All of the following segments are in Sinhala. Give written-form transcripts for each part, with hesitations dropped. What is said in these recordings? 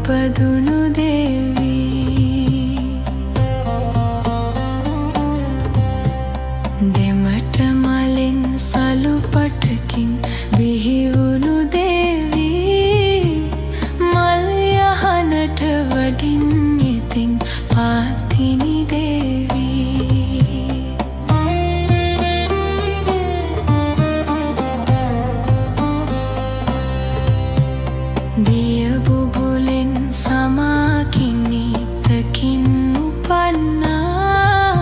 ඉපදුණු දේවී දෙමට මලින් සලු පටකින් බිහිවුණු දේවී මල් යහනට වඩින් ඉතින් පාතිනි දේවී දිය බුබුලෙන් සමාකිනීතකින් උපන්නා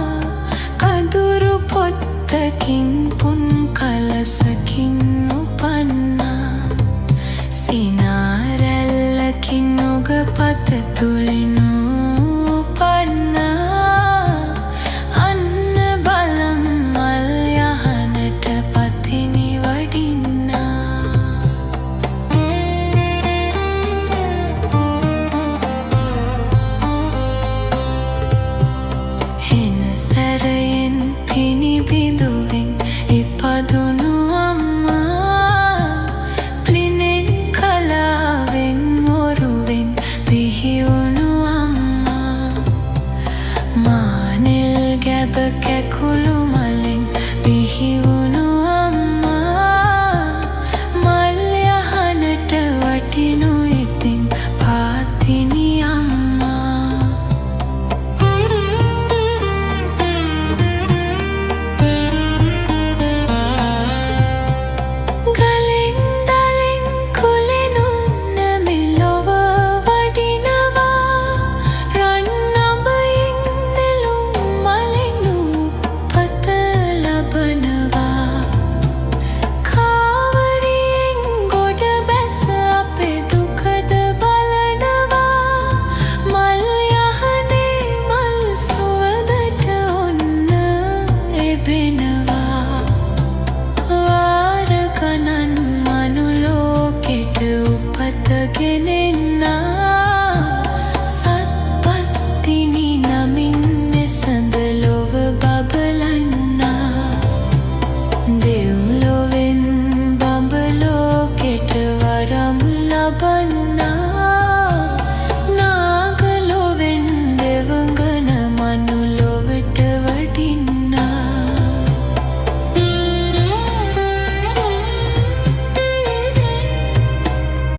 කඳුරු පොත්තකින් පුන් කලසකින් උපන්නා සිනාරැල්ලකින් ඔගපත තුලින් උපන්නා අන්න බලන් මල් යහනට පතිනි වඩින්නා හෙන සැරයෙන් පිනිබිඳුවෙන් ඉපදුණු අම්මා ප්ලිනෙන් කලාවෙන් ඔරුවෙන් පිහිවුණු අම්මා මානෙල් ගැබ කැකුළු මලෙන් පිහිවුණු අම්මා මල් යහනට වටිනු ඉතින් පාතිනි අම්මා ගලෙන් දලෙන් කුලෙනුන්න මෙලොව වඩිනවා රන් අඹයෙන් නෙළුම් මලෙන් උපත ලබනවා කාවරියෙන් ගොඩ බැස අපේ දුකද බලනවා මල් යහනේ මල් සුවඳට ඔන්න එබෙනවා වාර ගණන් මනුලෝකෙට උපත ගෙනෙන්නා සත්පත්තිනි නමින් එසඳ ලොව බබලන්නා දෙව්ලොවෙන් බඹලෝකෙට වරම් ලබන්නා